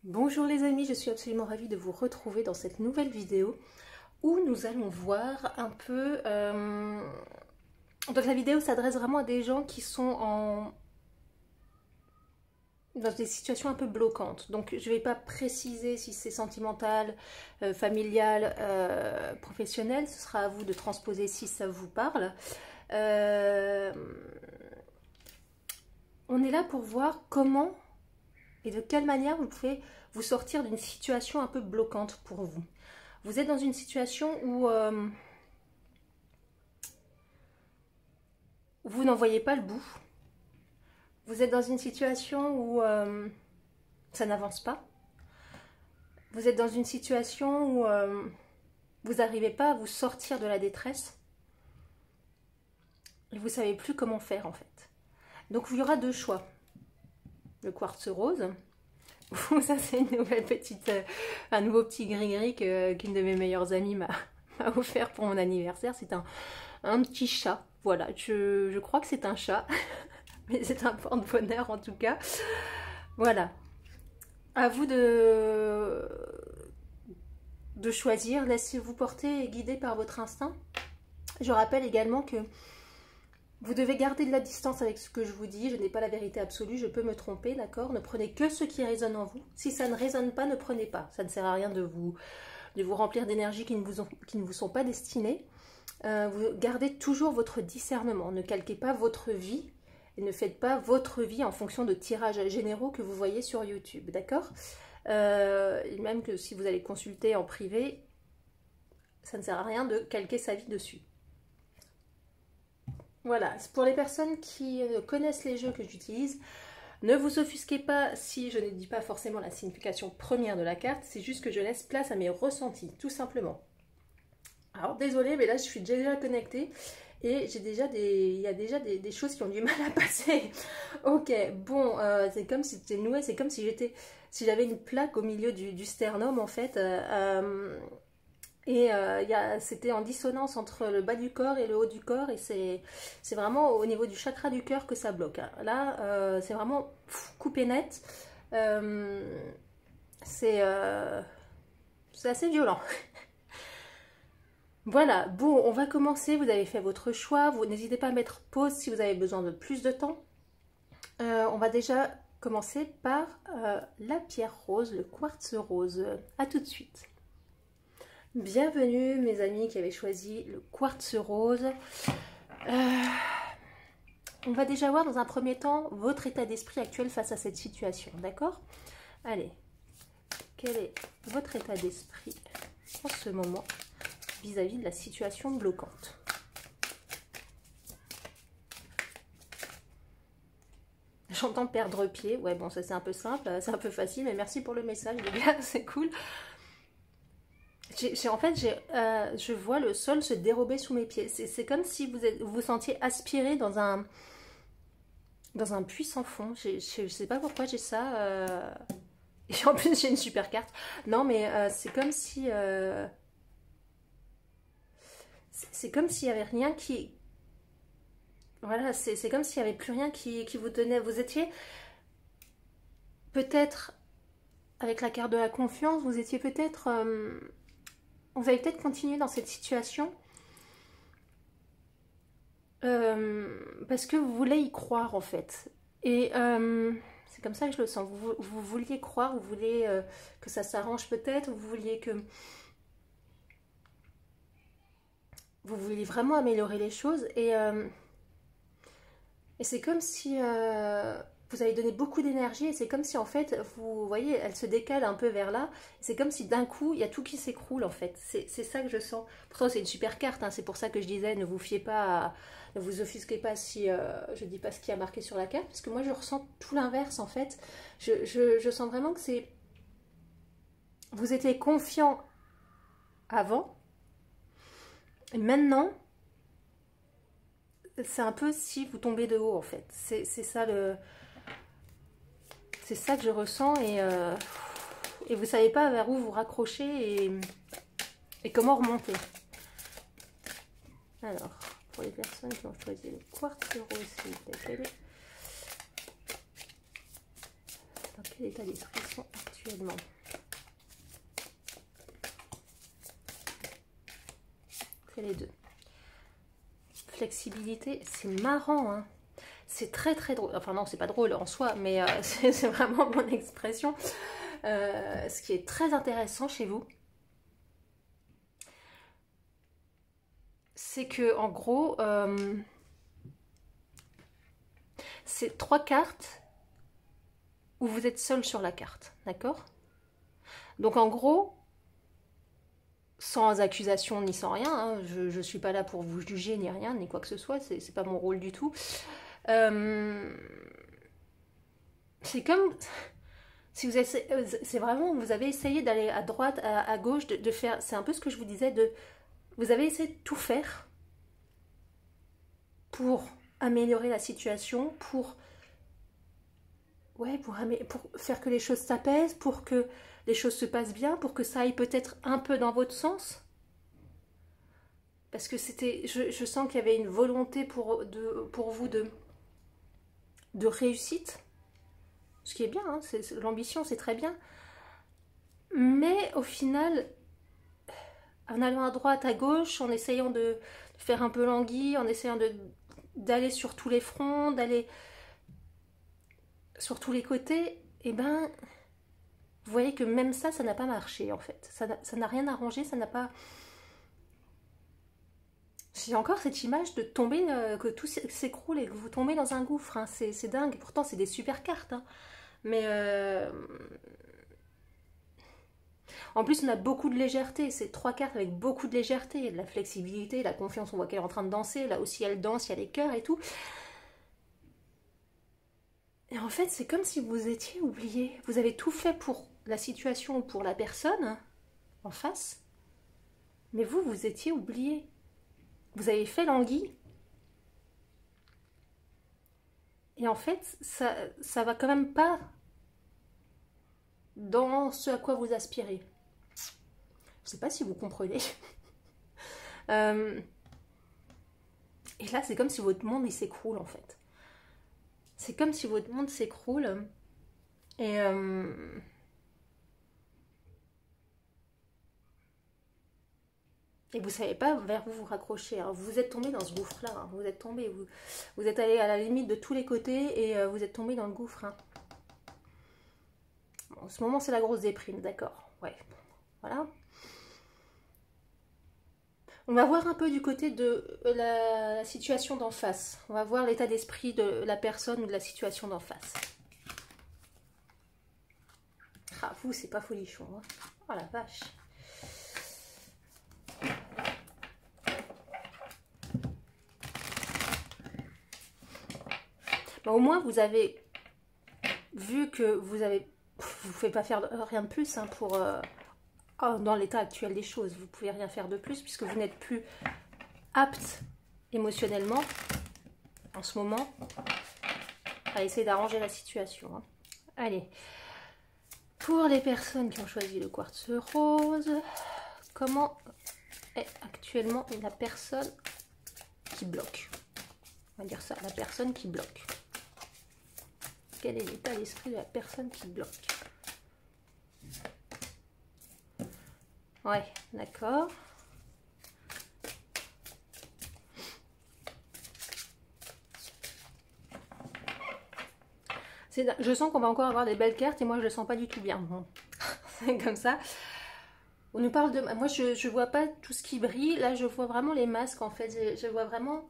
Bonjour les amis, je suis absolument ravie de vous retrouver dans cette nouvelle vidéo où nous allons voir un peu... Donc la vidéo s'adresse vraiment à des gens qui sont dans des situations un peu bloquantes. Donc je ne vais pas préciser si c'est sentimental, familial, professionnel. Ce sera à vous de transposer si ça vous parle. On est là pour voir comment et de quelle manière vous pouvez vous sortir d'une situation un peu bloquante pour vous. Vous êtes dans une situation où vous n'en voyez pas le bout. Vous êtes dans une situation où ça n'avance pas. Vous êtes dans une situation où vous n'arrivez pas à vous sortir de la détresse. Et vous ne savez plus comment faire en fait. Donc il y aura deux choix. Le quartz rose. Ça c'est une nouvelle petite, un nouveau petit gris-gris qu'une de mes meilleures amies m'a offert pour mon anniversaire. C'est un petit chat. Voilà, je crois que c'est un chat. Mais c'est un porte-bonheur en tout cas. Voilà. À vous de choisir. Laissez-vous porter et guider par votre instinct. Je rappelle également que vous devez garder de la distance avec ce que je vous dis. Je n'ai pas la vérité absolue, je peux me tromper, d'accord? Ne prenez que ce qui résonne en vous. Si ça ne résonne pas, ne prenez pas. Ça ne sert à rien de vous remplir d'énergie qui ne vous sont pas destinées. Vous gardez toujours votre discernement. Ne calquez pas votre vie et ne faites pas votre vie en fonction de tirages généraux que vous voyez sur YouTube, d'accord? Même que si vous allez consulter en privé, ça ne sert à rien de calquer sa vie dessus. Voilà, pour les personnes qui connaissent les jeux que j'utilise, ne vous offusquez pas si je ne dis pas forcément la signification première de la carte, c'est juste que je laisse place à mes ressentis, tout simplement. Alors désolée, mais là je suis déjà connectée et il y a déjà des choses qui ont du mal à passer. Ok, bon, c'est comme si c'était noué, c'est comme si j'avais une plaque au milieu du sternum en fait. C'était en dissonance entre le bas du corps et le haut du corps, et c'est vraiment au niveau du chakra du cœur que ça bloque. Là, c'est vraiment coupé net. C'est assez violent. Voilà, bon, on va commencer. Vous avez fait votre choix. Vous n'hésitez pas à mettre pause si vous avez besoin de plus de temps. On va déjà commencer par la pierre rose, le quartz rose. À tout de suite. Bienvenue mes amis qui avaient choisi le quartz rose. On va déjà voir dans un premier temps votre état d'esprit actuel face à cette situation, d'accord? Allez, quel est votre état d'esprit en ce moment vis-à-vis de la situation bloquante? J'entends perdre pied. Ouais, bon, ça c'est un peu simple, c'est un peu facile, mais merci pour le message, les gars, c'est cool. Je vois le sol se dérober sous mes pieds. C'est comme si vous vous sentiez aspiré dans un puits sans fond. Je sais pas pourquoi j'ai ça. Et en plus, j'ai une super carte. Non, mais c'est comme si... c'est comme s'il y avait rien qui... Voilà, c'est comme s'il n'y avait plus rien qui vous tenait. Vous étiez peut-être, avec la carte de la confiance, vous étiez peut-être... vous allez peut-être continuer dans cette situation parce que vous voulez y croire en fait. Et c'est comme ça que je le sens. Vous vouliez croire, vous vouliez que ça s'arrange peut-être, vous vouliez que... Vous vouliez vraiment améliorer les choses et c'est comme si vous avez donné beaucoup d'énergie et c'est comme si en fait, vous voyez, elle se décale un peu vers là. C'est comme si d'un coup, il y a tout qui s'écroule en fait. C'est ça que je sens. Pourtant, c'est une super carte, hein. C'est pour ça que je disais, ne vous fiez pas, ne vous offusquez pas si je dis pas ce qui a marqué sur la carte. Parce que moi, je ressens tout l'inverse en fait. Je sens vraiment que c'est... Vous étiez confiant avant. Et maintenant... C'est un peu si vous tombez de haut en fait. C'est ça c'est ça que je ressens et vous savez pas vers où vous raccrocher et comment remonter. Alors, pour les personnes qui ont choisi le quartz rose, s'il vous plaît, Dans quel état d'esprit sont actuellement? C'est les deux. Flexibilité, c'est marrant, hein. C'est très très drôle. Enfin non, c'est pas drôle en soi, mais c'est vraiment mon expression. Ce qui est très intéressant chez vous, c'est que en gros, c'est 3 cartes où vous êtes seul sur la carte, d'accord? Donc en gros, sans accusation ni sans rien, hein, je suis pas là pour vous juger ni rien, ni quoi que ce soit, c'est pas mon rôle du tout. C'est comme si vous essayez, c'est vraiment, vous avez essayé d'aller à droite, à gauche, de faire, c'est un peu ce que je vous disais, vous avez essayé de tout faire pour améliorer la situation, pour faire que les choses s'apaisent, pour que les choses se passent bien, pour que ça aille peut-être un peu dans votre sens. Parce que je sens qu'il y avait une volonté pour vous de réussite. Ce qui est bien, hein, l'ambition, c'est très bien. Mais au final, en allant à droite, à gauche, en essayant de faire un peu languille, en essayant d'aller sur tous les fronts, d'aller sur tous les côtés, et ben, vous voyez que même ça n'a pas marché en fait. Ça n'a rien arrangé, ça n'a pas... J'ai encore cette image de tomber, que tout s'écroule et que vous tombez dans un gouffre. Hein. C'est dingue. Pourtant, c'est des super cartes. Hein. Mais en plus, on a beaucoup de légèreté. C'est 3 cartes avec beaucoup de légèreté. De la flexibilité, la confiance. On voit qu'elle est en train de danser. Là aussi, elle danse. Il y a les cœurs et tout. Et en fait, c'est comme si vous étiez oublié. Vous avez tout fait pour la situation ou pour la personne en face. Mais vous étiez oublié. Vous avez fait l'anguille. Et en fait, ça va quand même pas dans ce à quoi vous aspirez. Je sais pas si vous comprenez. Et là, c'est comme si votre monde il s'écroule en fait. C'est comme si votre monde s'écroule. Et vous savez pas vers où vous raccrocher. Hein. Vous êtes tombé dans ce gouffre-là. Hein. Vous êtes tombé. Vous êtes allé à la limite de tous les côtés et vous êtes tombé dans le gouffre. Hein. Bon, en ce moment, c'est la grosse déprime, d'accord. Ouais. Voilà. On va voir un peu du côté de la situation d'en face. On va voir l'état d'esprit de la personne ou de la situation d'en face. Ah, vous, c'est pas folichon. Hein. Oh la vache. Bon, au moins, vous avez vu que vous ne pouvez pas faire rien de plus hein, pour... dans l'état actuel des choses, vous ne pouvez rien faire de plus puisque vous n'êtes plus apte émotionnellement en ce moment à essayer d'arranger la situation. Hein. Allez, pour les personnes qui ont choisi le quartz rose, comment est actuellement la personne qui bloque? On va dire ça, la personne qui bloque. Quel est l'état d'esprit de la personne qui bloque? Ouais, d'accord. Je sens qu'on va encore avoir des belles cartes et moi je le sens pas du tout bien. Bon. C'est comme ça. On nous parle de... Moi je vois pas tout ce qui brille. Là je vois vraiment les masques en fait. Je vois vraiment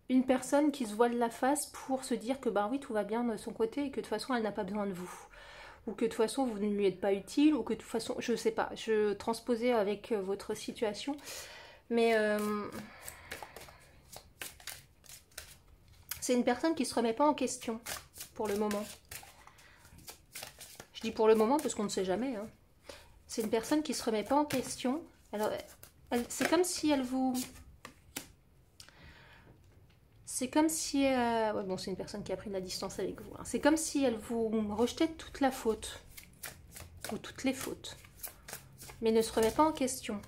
une personne qui se voile la face pour se dire que bah oui tout va bien de son côté et que de toute façon elle n'a pas besoin de vous. Ou que de toute façon vous ne lui êtes pas utile, ou que de toute façon, je sais pas, je transposais avec votre situation, mais c'est une personne qui se remet pas en question pour le moment. Je dis pour le moment parce qu'on ne sait jamais. Hein. C'est une personne qui se remet pas en question. Alors, c'est comme si elle vous... C'est comme si... ouais, bon, c'est une personne qui a pris de la distance avec vous. Hein. C'est comme si elle vous rejetait toute la faute. Ou toutes les fautes, mais ne se remet pas en question.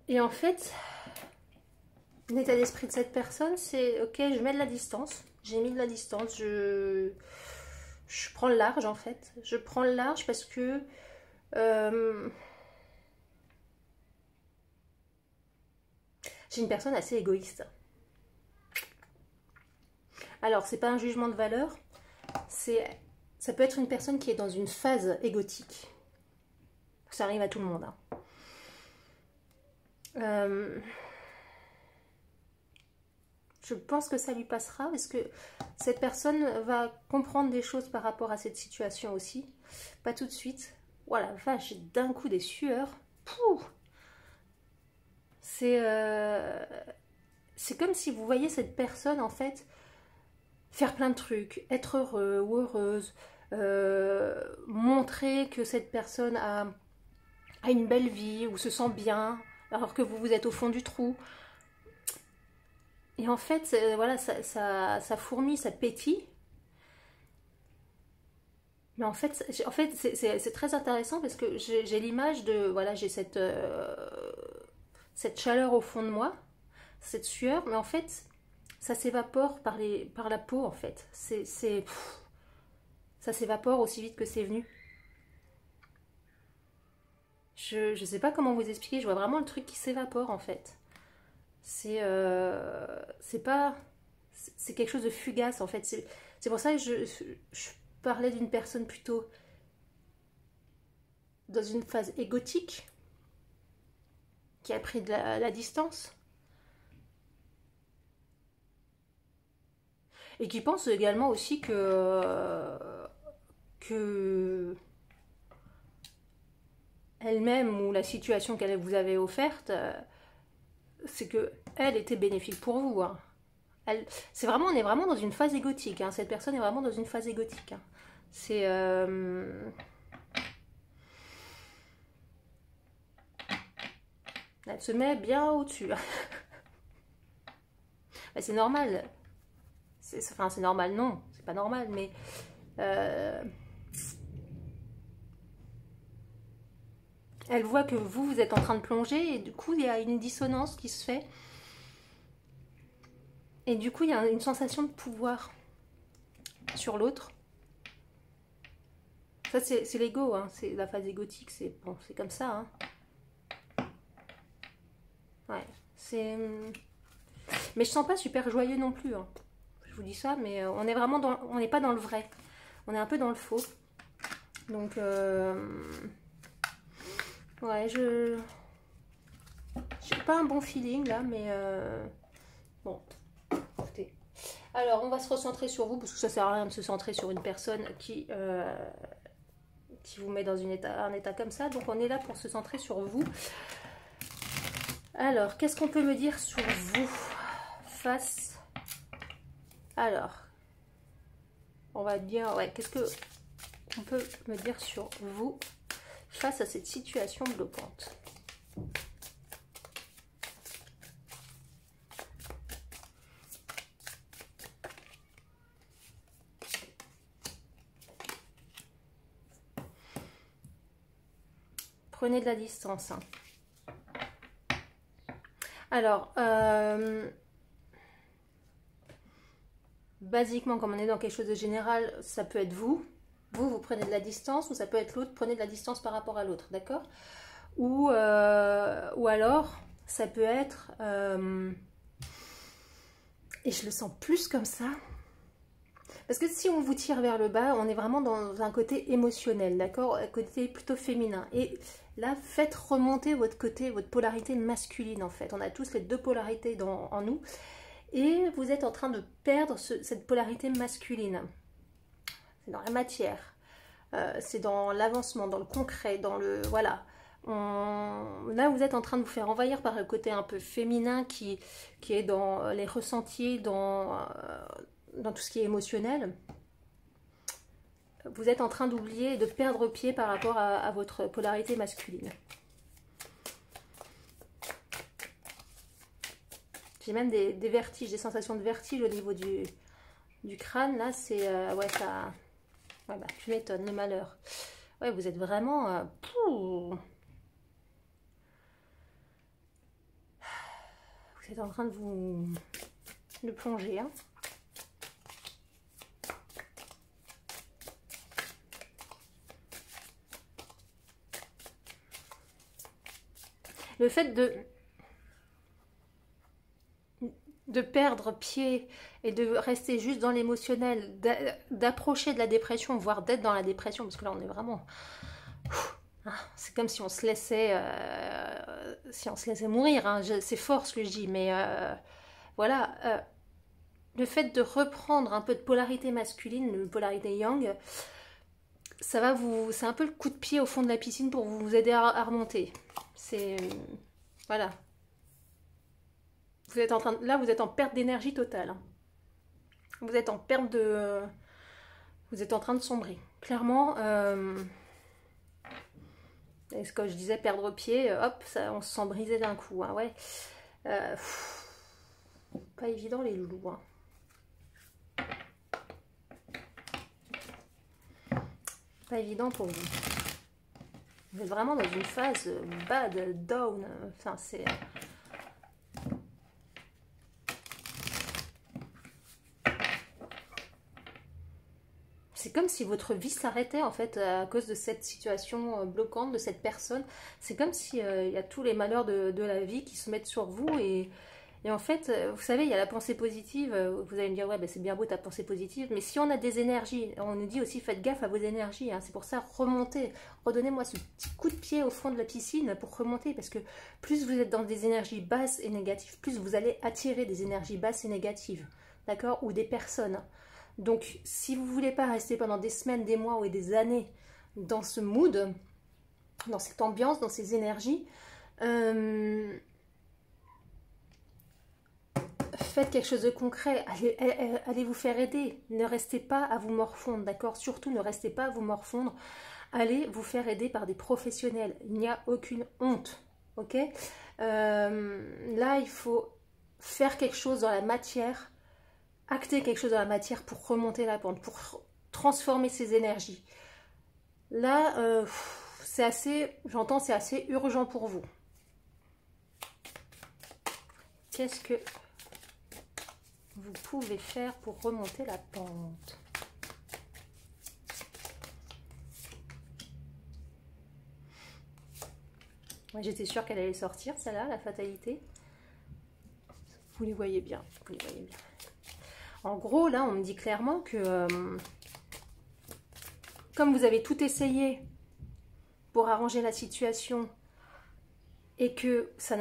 Et en fait, l'état d'esprit de cette personne, c'est ok, je mets de la distance. J'ai mis de la distance, je prends le large en fait. Je prends le large parce que j'ai une personne assez égoïste. Alors, c'est pas un jugement de valeur, ça peut être une personne qui est dans une phase égotique. Ça arrive à tout le monde. Hein. Je pense que ça lui passera parce que cette personne va comprendre des choses par rapport à cette situation aussi. Pas tout de suite. Voilà, vache, j'ai d'un coup des sueurs. C'est comme si vous voyez cette personne en fait faire plein de trucs, être heureux ou heureuse, montrer que cette personne a une belle vie ou se sent bien alors que vous êtes au fond du trou. Et en fait, voilà, ça fourmille, ça pétille. Mais en fait, c'est très intéressant parce que j'ai l'image de, voilà, j'ai cette chaleur au fond de moi, cette sueur, mais en fait, ça s'évapore par la peau, en fait. Ça s'évapore aussi vite que c'est venu. Je sais pas comment vous expliquer, je vois vraiment le truc qui s'évapore, en fait. C'est pas... C'est quelque chose de fugace, en fait. C'est pour ça que je parlais d'une personne plutôt dans une phase égotique, qui a pris de la distance. Et qui pense également aussi que elle-même ou la situation qu'elle vous avait offerte, c'est que elle était bénéfique pour vous. Hein. C'est vraiment, on est vraiment dans une phase égotique. Hein. Cette personne est vraiment dans une phase égotique. Hein. C'est elle se met bien au-dessus. C'est normal. Enfin, c'est normal, non, c'est pas normal, mais elle voit que vous êtes en train de plonger et du coup, il y a une dissonance qui se fait. Et du coup, il y a une sensation de pouvoir sur l'autre. Ça, c'est l'ego, hein. C'est la phase égotique, c'est bon, c'est comme ça. Hein. Ouais, c'est... Mais je sens pas super joyeux non plus. Hein. Je vous dis ça, mais on est vraiment dans... On n'est pas dans le vrai. On est un peu dans le faux. Donc, ouais, j'ai pas un bon feeling là, mais bon, écoutez. Alors, on va se recentrer sur vous, parce que ça sert à rien de se centrer sur une personne qui vous met dans un état comme ça. Donc, on est là pour se centrer sur vous. Alors, qu'est-ce qu'on peut me dire sur vous face... Alors, on va dire, ouais, qu'est-ce qu'on peut me dire sur vous face à cette situation bloquante? Prenez de la distance. Hein. Alors, basiquement, comme on est dans quelque chose de général, ça peut être vous. Vous prenez de la distance, ou ça peut être l'autre, prenez de la distance par rapport à l'autre, d'accord? Ou alors, ça peut être... et je le sens plus comme ça. Parce que si on vous tire vers le bas, on est vraiment dans un côté émotionnel, d'accord? Un côté plutôt féminin. Et là, faites remonter votre côté, votre polarité masculine, en fait. On a tous les deux polarités en nous. Et vous êtes en train de perdre cette polarité masculine. C'est dans la matière. C'est dans l'avancement, dans le concret, dans le... Voilà. Là, vous êtes en train de vous faire envahir par le côté un peu féminin qui est dans les ressentis, dans tout ce qui est émotionnel. Vous êtes en train d'oublier et de perdre pied par rapport à votre polarité masculine. J'ai même des vertiges, des sensations de vertige au niveau du crâne. Là, c'est... ouais, ça... Ouais, bah, tu m'étonnes, le malheur. Ouais, vous êtes vraiment... Vous êtes en train de vous plonger. Hein. Le fait de perdre pied et de rester juste dans l'émotionnel, d'approcher de la dépression, voire d'être dans la dépression, parce que là on est vraiment... C'est comme si on se laissait, mourir. Hein. C'est fort ce que je dis, mais voilà. Le fait de reprendre un peu de polarité masculine, de polarité yang, c'est un peu le coup de pied au fond de la piscine pour vous aider à remonter. C'est voilà. Vous êtes vous êtes en perte d'énergie totale. Hein. Vous êtes en perte de, vous êtes en train de sombrer. Clairement. Et ce que je disais, perdre pied, hop, ça, on se sent brisé d'un coup. Hein, ouais. Pas évident les loulous. Hein. Pas évident pour vous. Vous êtes vraiment dans une phase bad, down. Enfin, c'est... C'est comme si votre vie s'arrêtait en fait à cause de cette situation bloquante, de cette personne. C'est comme si il y a tous les malheurs de la vie qui se mettent sur vous et en fait, vous savez, il y a la pensée positive. Vous allez me dire, ouais, ben c'est bien beau ta pensée positive, mais si on a des énergies, on nous dit aussi faites gaffe à vos énergies. Hein, c'est pour ça, remontez, redonnez-moi ce petit coup de pied au fond de la piscine pour remonter, parce que plus vous êtes dans des énergies basses et négatives, plus vous allez attirer des énergies basses et négatives, d'accord, ou des personnes. Donc, si vous ne voulez pas rester pendant des semaines, des mois ou des années dans ce mood, dans cette ambiance, dans ces énergies, faites quelque chose de concret. Allez vous faire aider. Ne restez pas à vous morfondre, d'accord? Surtout, ne restez pas à vous morfondre. Allez vous faire aider par des professionnels. Il n'y a aucune honte, ok? Là, il faut faire quelque chose dans la matière, acter quelque chose dans la matière pour remonter la pente, pour transformer ces énergies. Là, c'est assez, j'entends, c'est assez urgent pour vous. Qu'est-ce que vous pouvez faire pour remonter la pente? J'étais sûre qu'elle allait sortir, celle-là, la fatalité. Vous les voyez bien, vous les voyez bien. En gros, là, on me dit clairement que comme vous avez tout essayé pour arranger la situation et que ça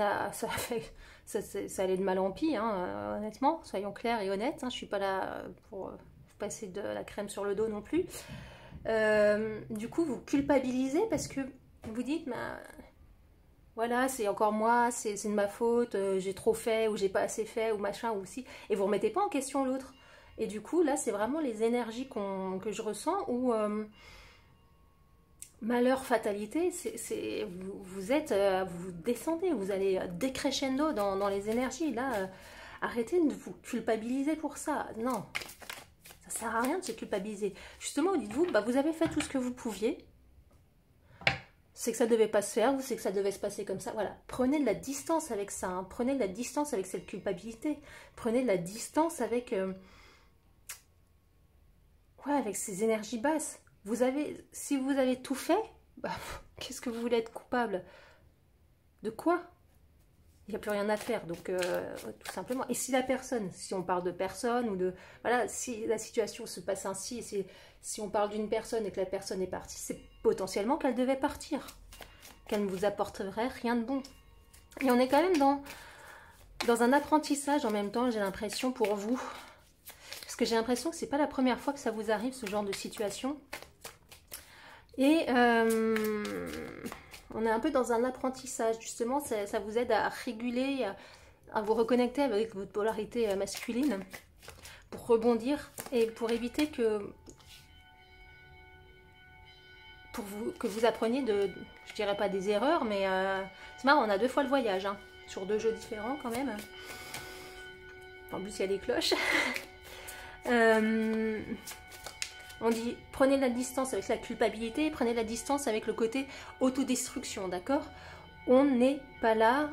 allait de mal en pis, hein, honnêtement, soyons clairs et honnêtes, hein, je ne suis pas là pour passer de la crème sur le dos non plus. Du coup, vous culpabilisez parce que vous dites, bah, voilà, c'est encore moi, c'est de ma faute, j'ai trop fait ou j'ai pas assez fait ou machin ou si, et vous remettez pas en question l'autre. Et du coup, là, c'est vraiment les énergies que je ressens où malheur, fatalité, vous descendez, vous allez décrescendo dans les énergies. Là, arrêtez de vous culpabiliser pour ça. Non, ça sert à rien de se culpabiliser. Justement, dites-vous, bah, vous avez fait tout ce que vous pouviez. C'est que ça devait pas se faire, ou c'est que ça devait se passer comme ça. Voilà, prenez de la distance avec ça. Hein. Prenez de la distance avec cette culpabilité. Prenez de la distance avec... avec ces énergies basses. Si vous avez tout fait, bah, qu'est-ce que vous voulez être coupable? De quoi? Il n'y a plus rien à faire, donc tout simplement. Et si on parle de personne, ou de... Voilà, si la situation se passe ainsi, si on parle d'une personne et que la personne est partie, c'est potentiellement qu'elle devait partir. Qu'elle ne vous apporterait rien de bon. Et on est quand même dans un apprentissage en même temps, j'ai l'impression, pour vous. Parce que j'ai l'impression que c'est pas la première fois que ça vous arrive, ce genre de situation. Et on est un peu dans un apprentissage, justement, ça vous aide à réguler, à vous reconnecter avec votre polarité masculine, pour rebondir et pour éviter que vous appreniez je dirais pas des erreurs, mais c'est marrant, on a 2 fois le voyage, hein, sur 2 jeux différents quand même. En plus, il y a des cloches. On dit, prenez la distance avec la culpabilité, prenez la distance avec le côté autodestruction, d'accord? On n'est pas là.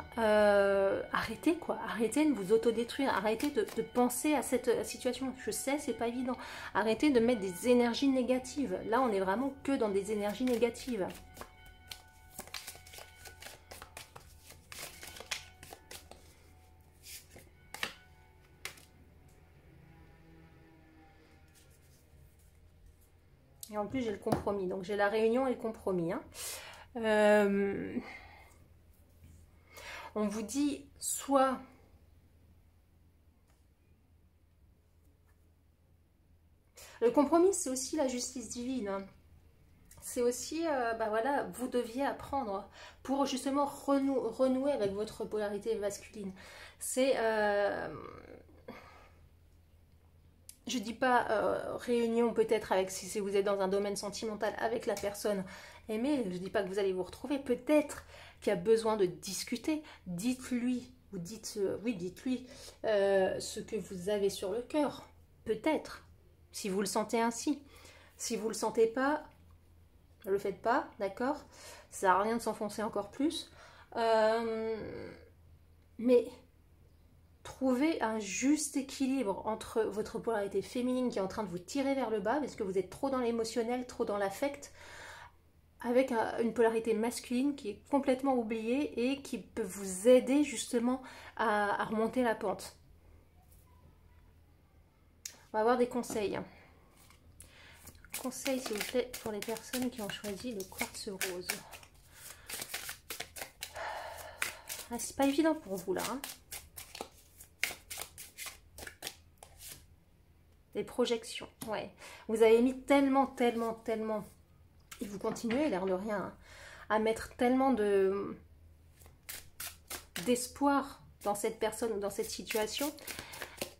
Arrêtez quoi. Arrêtez de vous autodétruire. Arrêtez de penser à cette situation. Je sais, c'est pas évident. Arrêtez de mettre des énergies négatives. Là, on est vraiment que dans des énergies négatives. Et en plus, j'ai le compromis. Donc, j'ai la réunion et le compromis. Hein. On vous dit soit le compromis, c'est aussi la justice divine. Hein. C'est aussi, bah voilà, vous deviez apprendre pour justement renouer avec votre polarité masculine. C'est, je dis pas réunion peut-être avec si vous êtes dans un domaine sentimental avec la personne aimée. Je dis pas que vous allez vous retrouver. Peut-être qu'il y a besoin de discuter. Dites-lui ou dites-lui ce que vous avez sur le cœur. Peut-être, si vous le sentez ainsi. Si vous le sentez pas, ne le faites pas, d'accord? Ça sert à rien de s'enfoncer encore plus. Mais trouvez un juste équilibre entre votre polarité féminine qui est en train de vous tirer vers le bas parce que vous êtes trop dans l'émotionnel, trop dans l'affect, avec une polarité masculine qui est complètement oubliée et qui peut vous aider justement à remonter la pente. On va avoir des conseils. Conseils, s'il vous plaît, pour les personnes qui ont choisi le quartz rose. Ah, c'est pas évident pour vous là. Hein. Les projections, ouais. Vous avez mis tellement, et vous continuez, l'air de rien, hein, à mettre tellement d'espoir dans cette personne ou dans cette situation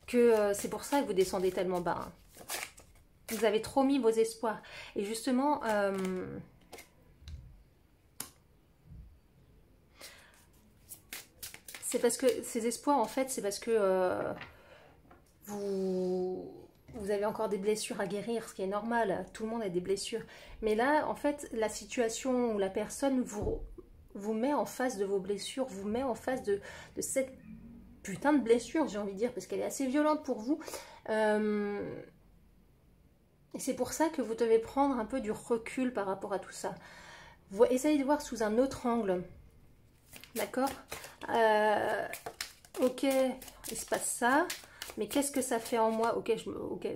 que c'est pour ça que vous descendez tellement bas. Hein. Vous avez trop mis vos espoirs. Et justement, c'est parce que ces espoirs, en fait, c'est parce que vous avez encore des blessures à guérir, ce qui est normal. Tout le monde a des blessures. Mais là, en fait, la situation où la personne vous met en face de vos blessures, vous met en face de cette putain de blessure, j'ai envie de dire, parce qu'elle est assez violente pour vous. Et c'est pour ça que vous devez prendre un peu du recul par rapport à tout ça. Vous essayez de voir sous un autre angle. D'accord? Ok, il se passe ça. Mais qu'est-ce que ça fait en moi? Ok,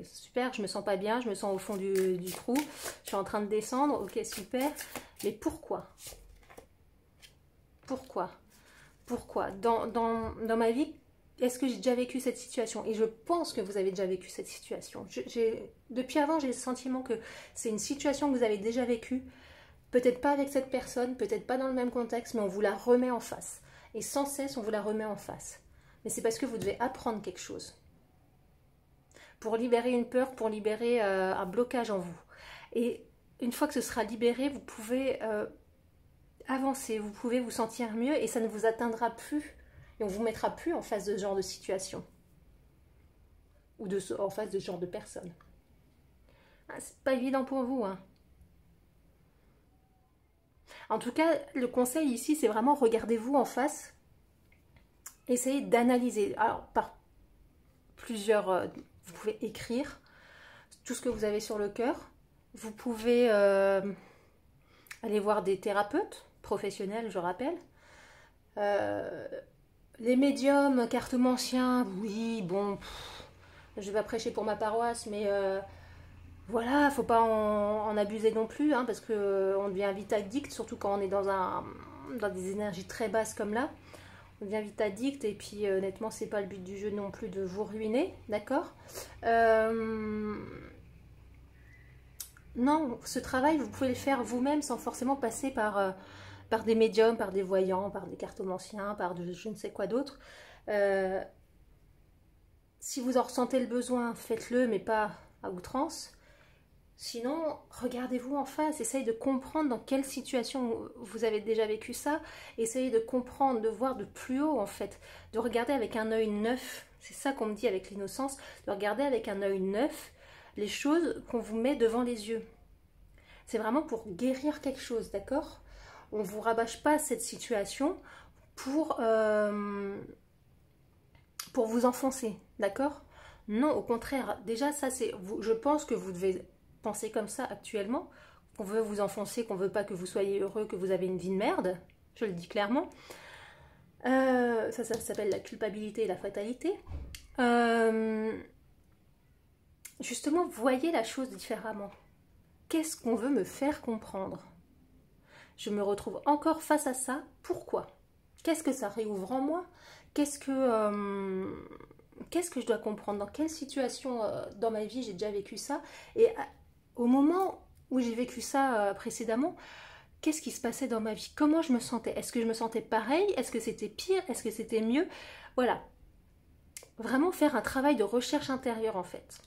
super, je me sens pas bien, je me sens au fond du trou. Je suis en train de descendre, ok, super. Mais pourquoi? Pourquoi? Pourquoi? Dans ma vie, est-ce que j'ai déjà vécu cette situation? Et je pense que vous avez déjà vécu cette situation. Depuis avant, j'ai le sentiment que c'est une situation que vous avez déjà vécue. Peut-être pas avec cette personne, peut-être pas dans le même contexte, mais on vous la remet en face. Et sans cesse, on vous la remet en face. Mais c'est parce que vous devez apprendre quelque chose. Pour libérer une peur, pour libérer un blocage en vous. Et une fois que ce sera libéré, vous pouvez avancer, vous pouvez vous sentir mieux et ça ne vous atteindra plus. Et on ne vous mettra plus en face de ce genre de situation. Ou en face de ce genre de personne. Ah, c'est pas évident pour vous, hein. En tout cas, le conseil ici, c'est vraiment regardez-vous en face. Essayez d'analyser. Alors, par plusieurs... vous pouvez écrire tout ce que vous avez sur le cœur. Vous pouvez aller voir des thérapeutes professionnels, je rappelle. Les médiums, cartomanciens, oui, bon, je vais pas prêcher pour ma paroisse, mais voilà, faut pas en abuser non plus, hein, parce qu'on devient vite addict, surtout quand on est dans des énergies très basses comme là. On devient vite addict, et puis honnêtement, c'est pas le but du jeu non plus de vous ruiner, d'accord? Non, ce travail, vous pouvez le faire vous-même sans forcément passer par des médiums, par des voyants, par des cartomanciens, par je ne sais quoi d'autre. Si vous en ressentez le besoin, faites-le, mais pas à outrance. Sinon, regardez-vous en face, essayez de comprendre dans quelle situation vous avez déjà vécu ça. Essayez de comprendre, de voir de plus haut en fait, de regarder avec un œil neuf. C'est ça qu'on me dit avec l'innocence, de regarder avec un œil neuf les choses qu'on vous met devant les yeux. C'est vraiment pour guérir quelque chose, d'accord? on ne vous rabâche pas cette situation pour vous enfoncer, d'accord? Non, au contraire, déjà ça c'est, je pense que vous devez penser comme ça actuellement, qu'on veut vous enfoncer, qu'on veut pas que vous soyez heureux, que vous avez une vie de merde, je le dis clairement. Ça s'appelle la culpabilité et la fatalité. Justement, voyez la chose différemment. Qu'est-ce qu'on veut me faire comprendre? Je me retrouve encore face à ça. Pourquoi? Qu'est-ce que ça réouvre en moi? Qu'est-ce que je dois comprendre? Dans quelle situation dans ma vie j'ai déjà vécu ça? Et au moment où j'ai vécu ça précédemment, qu'est-ce qui se passait dans ma vie? Comment je me sentais? Est-ce que je me sentais pareil? Est-ce que c'était pire? Est-ce que c'était mieux? Voilà. Vraiment faire un travail de recherche intérieure en fait.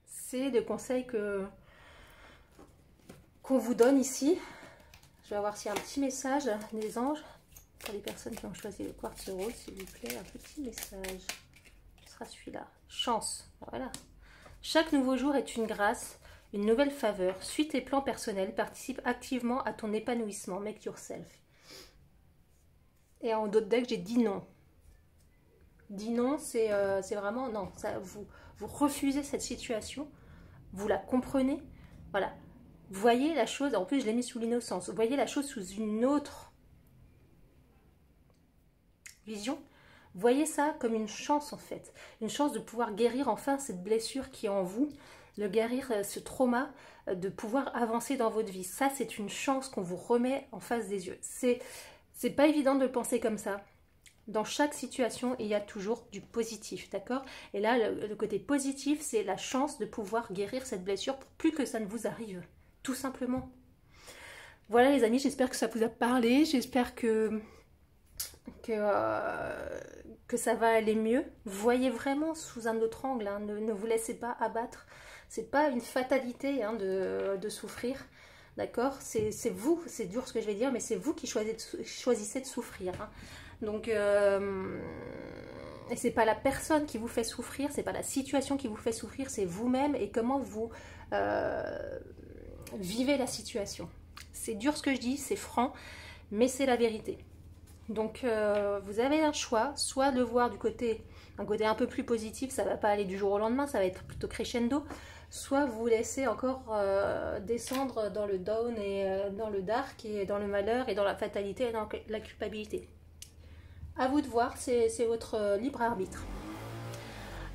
C'est le conseil qu'on vous donne ici. Je vais voir s'il y a un petit message des anges pour les personnes qui ont choisi le quartz rose, s'il vous plaît, un petit message. Ce sera celui-là. Chance. Voilà. Chaque nouveau jour est une grâce, une nouvelle faveur. Suis tes plans personnels, participe activement à ton épanouissement. Make yourself. Et en d'autres decks, j'ai dit non. Dit non, c'est vraiment non. Ça, vous refusez cette situation. Vous la comprenez. Voilà. Voyez la chose, en plus je l'ai mis sous l'innocence, voyez la chose sous une autre vision. Voyez ça comme une chance en fait. Une chance de pouvoir guérir enfin cette blessure qui est en vous, de guérir ce trauma, de pouvoir avancer dans votre vie. Ça c'est une chance qu'on vous remet en face des yeux. C'est pas évident de le penser comme ça. Dans chaque situation, il y a toujours du positif, d'accord? Et là, le côté positif, c'est la chance de pouvoir guérir cette blessure pour plus que ça ne vous arrive. Tout simplement. Voilà les amis, j'espère que ça vous a parlé. J'espère que ça va aller mieux. Voyez vraiment sous un autre angle. Hein. Ne vous laissez pas abattre. C'est pas une fatalité hein, de souffrir. D'accord? C'est vous, c'est dur ce que je vais dire, mais c'est vous qui choisissez de souffrir. Hein. Donc, et c'est pas la personne qui vous fait souffrir, c'est pas la situation qui vous fait souffrir, c'est vous-même et comment vous vivez la situation. C'est dur ce que je dis, c'est franc, mais c'est la vérité. Donc, vous avez un choix, soit de voir un côté un peu plus positif, ça va pas aller du jour au lendemain, ça va être plutôt crescendo, soit vous laissez encore descendre dans le down et dans le dark et dans le malheur et dans la fatalité et dans la culpabilité. À vous de voir, c'est votre libre arbitre.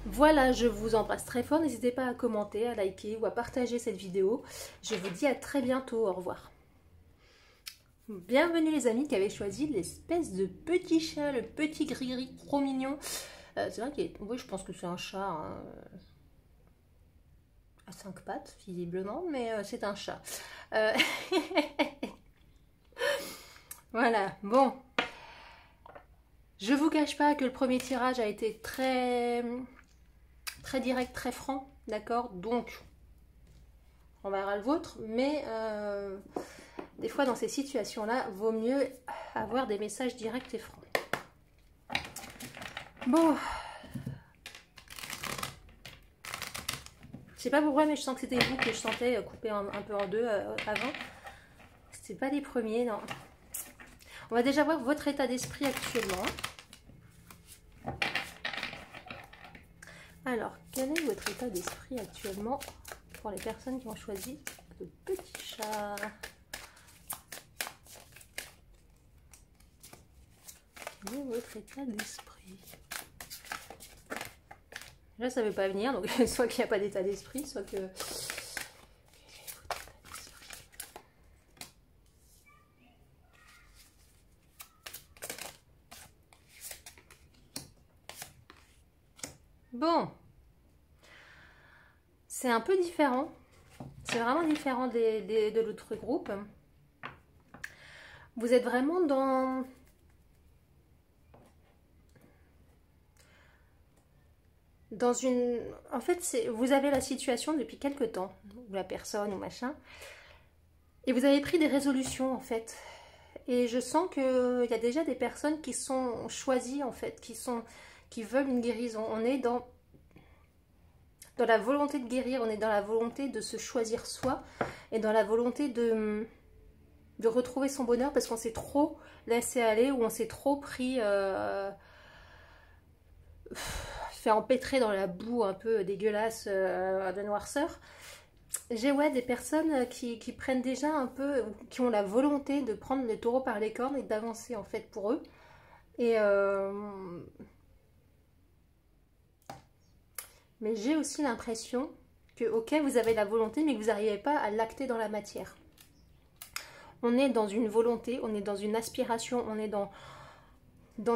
Voilà, je vous embrasse très fort. N'hésitez pas à commenter, à liker ou à partager cette vidéo. Je vous dis à très bientôt. Au revoir. Bienvenue les amis qui avaient choisi l'espèce de petit chat, le petit gris-gris trop mignon. C'est vrai qu'il oui, je pense que c'est un chat hein, à 5 pattes, visiblement, mais c'est un chat. Voilà, bon. Je vous cache pas que le premier tirage a été très direct, très franc, d'accord? Donc, on verra le vôtre, mais des fois dans ces situations-là, vaut mieux avoir des messages directs et francs. Bon. Je sais pas pourquoi, mais je sens que c'était vous que je sentais couper un peu en deux avant. C'était pas les premiers, non. On va déjà voir votre état d'esprit actuellement. Alors, quel est votre état d'esprit actuellement pour les personnes qui ont choisi le petit chat? Quel est votre état d'esprit? Là, ça ne veut pas venir, donc soit qu'il n'y a pas d'état d'esprit, soit que... Bon, c'est un peu différent, c'est vraiment différent de l'autre groupe. Vous êtes vraiment dans une... En fait, vous avez la situation depuis quelque temps, ou la personne, ou machin, et vous avez pris des résolutions, en fait. Et je sens qu'il y a déjà des personnes qui sont choisies, en fait, qui veulent une guérison. On est dans dans la volonté de guérir, on est dans la volonté de se choisir soi et dans la volonté de retrouver son bonheur parce qu'on s'est trop laissé aller ou on s'est trop pris, fait empêtrer dans la boue un peu dégueulasse de noirceur. J'ai des personnes qui prennent déjà un peu, qui ont la volonté de prendre le taureau par les cornes et d'avancer en fait pour eux. Et mais j'ai aussi l'impression que, ok, vous avez la volonté, mais que vous n'arrivez pas à l'acter dans la matière. On est dans une volonté, on est dans une aspiration, on est dans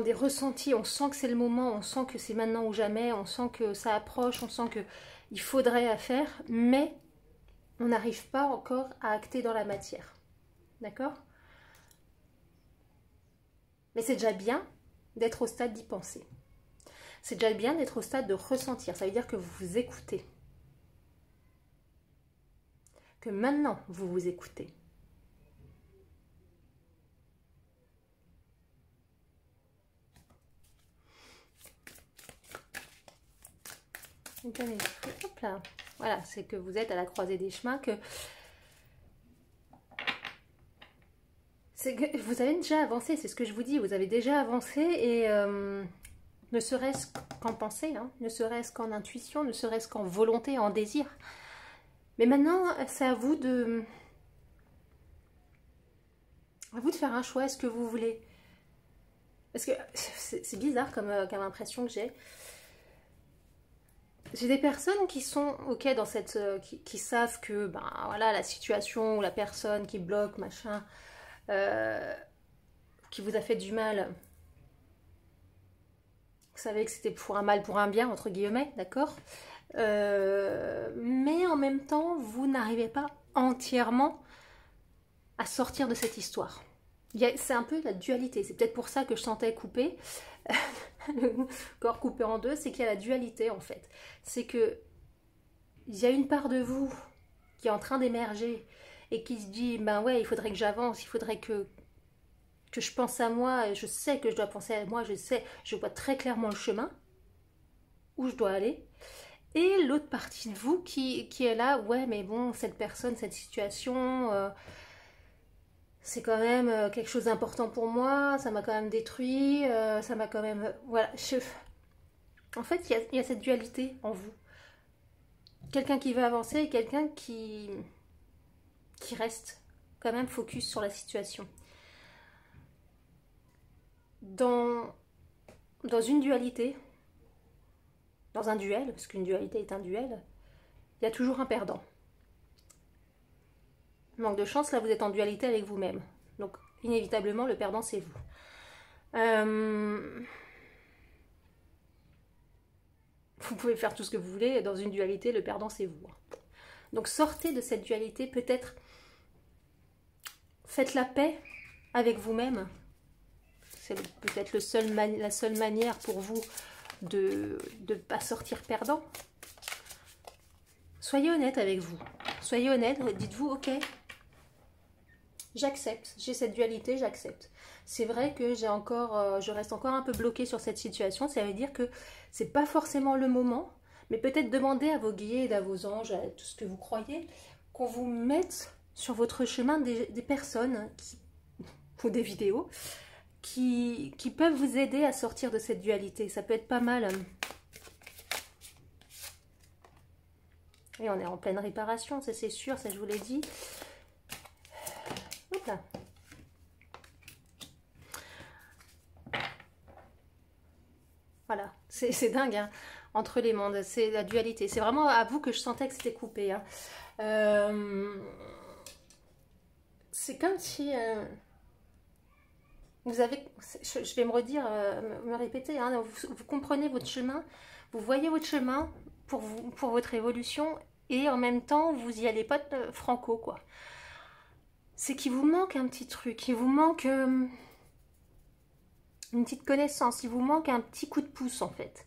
des ressentis, on sent que c'est le moment, on sent que c'est maintenant ou jamais, on sent que ça approche, on sent qu'il faudrait faire, mais on n'arrive pas encore à acter dans la matière. D'accord? Mais c'est déjà bien d'être au stade d'y penser. C'est déjà bien d'être au stade de ressentir. Ça veut dire que vous vous écoutez. Que maintenant, vous vous écoutez. Hop là. Voilà, c'est que vous êtes à la croisée des chemins, que vous avez déjà avancé, c'est ce que je vous dis, vous avez déjà avancé et ne serait-ce qu'en pensée, hein, ne serait-ce qu'en intuition, ne serait-ce qu'en volonté, en désir. Mais maintenant, c'est à vous de faire un choix. Est-ce que vous voulez... Parce que c'est bizarre comme impression que j'ai. J'ai des personnes qui sont ok dans cette... qui savent que ben, voilà, la situation ou la personne qui bloque, machin, qui vous a fait du mal... Vous savez que c'était pour un mal, pour un bien, entre guillemets, d'accord? Mais en même temps, vous n'arrivez pas entièrement à sortir de cette histoire. C'est un peu la dualité. C'est peut-être pour ça que je sentais coupé, le corps coupé en deux, c'est qu'il y a la dualité en fait. C'est que il y a une part de vous qui est en train d'émerger et qui se dit, ben ouais, il faudrait que j'avance, il faudrait que je pense à moi, je sais que je dois penser à moi, je vois très clairement le chemin où je dois aller. Et l'autre partie de vous qui est là, ouais, mais bon, cette personne, cette situation, c'est quand même quelque chose d'important pour moi, ça m'a quand même détruit, ça m'a quand même... Voilà, en fait, il y a cette dualité en vous. Quelqu'un qui veut avancer et quelqu'un qui reste quand même focus sur la situation. Dans une dualité, dans un duel, parce qu'une dualité est un duel, il y a toujours un perdant. Manque de chance, là vous êtes en dualité avec vous-même. Donc inévitablement le perdant c'est vous. Vous pouvez faire tout ce que vous voulez, dans une dualité le perdant c'est vous. Donc sortez de cette dualité, peut-être faites la paix avec vous-même. C'est peut-être la seule manière pour vous de ne pas sortir perdant. Soyez honnête avec vous. Soyez honnête, dites-vous, ok, j'accepte, j'ai cette dualité, j'accepte. C'est vrai que je reste encore un peu bloquée sur cette situation. Ça veut dire que c'est pas forcément le moment, mais peut-être demander à vos guides, à vos anges, à tout ce que vous croyez, qu'on vous mette sur votre chemin des personnes ou des vidéos qui peuvent vous aider à sortir de cette dualité. Ça peut être pas mal. Et on est en pleine réparation, ça c'est sûr, ça je vous l'ai dit. Hop là. Voilà, c'est dingue, hein, entre les mondes, c'est la dualité. C'est vraiment à vous que je sentais que c'était coupé. Hein. C'est comme si... vous avez, je vais me redire, me répéter, hein, vous comprenez votre chemin, vous voyez votre chemin pour votre évolution et en même temps vous y allez pas franco quoi. C'est qu'il vous manque un petit truc, il vous manque une petite connaissance, il vous manque un petit coup de pouce en fait.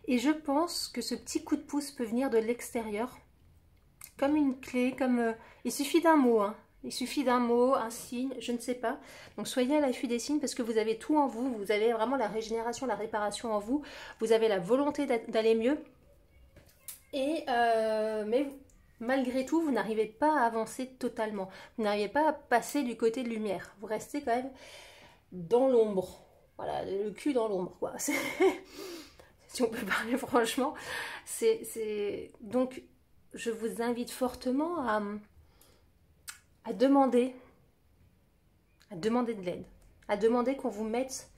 Et je pense que ce petit coup de pouce peut venir de l'extérieur, comme une clé, comme il suffit d'un mot, hein. Il suffit d'un mot, un signe, je ne sais pas. Donc soyez à l'affût des signes parce que vous avez tout en vous. Vous avez vraiment la régénération, la réparation en vous. Vous avez la volonté d'aller mieux. Mais malgré tout, vous n'arrivez pas à avancer totalement. Vous n'arrivez pas à passer du côté de lumière. Vous restez quand même dans l'ombre. Voilà, le cul dans l'ombre, quoi. Si on peut parler franchement. Donc, je vous invite fortement à demander de l'aide, à demander qu'on vous mette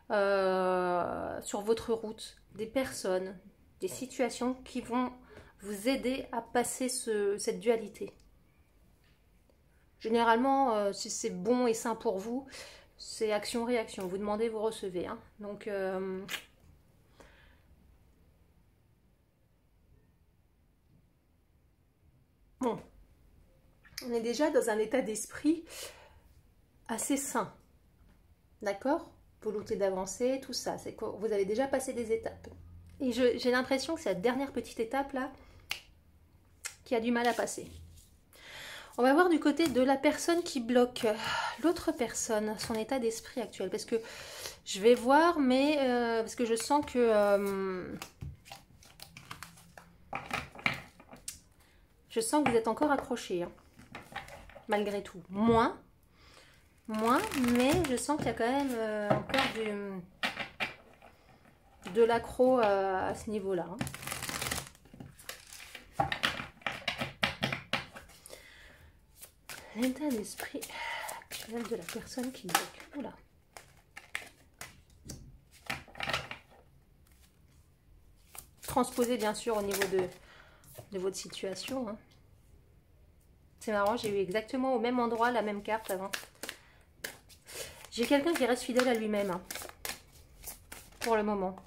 sur votre route des personnes, des situations qui vont vous aider à passer cette dualité. Généralement, si c'est bon et sain pour vous, c'est action-réaction. Vous demandez, vous recevez. Hein. Donc, bon, on est déjà dans un état d'esprit assez sain. D'accord? Volonté d'avancer, tout ça. C'est que vous avez déjà passé des étapes. Et j'ai l'impression que c'est la dernière petite étape là qui a du mal à passer. On va voir du côté de la personne qui bloque l'autre personne, son état d'esprit actuel. Parce que je vais voir, mais parce que je sens que vous êtes encore accroché, hein, malgré tout. Moins, mais je sens qu'il y a quand même encore de l'accro à ce niveau-là. Hein. L'état d'esprit actuel de la personne qui bloque. Oula. Transposer bien sûr au niveau de votre situation. Hein. C'est marrant, j'ai eu exactement au même endroit la même carte avant. J'ai quelqu'un qui reste fidèle à lui-même. Hein, pour le moment.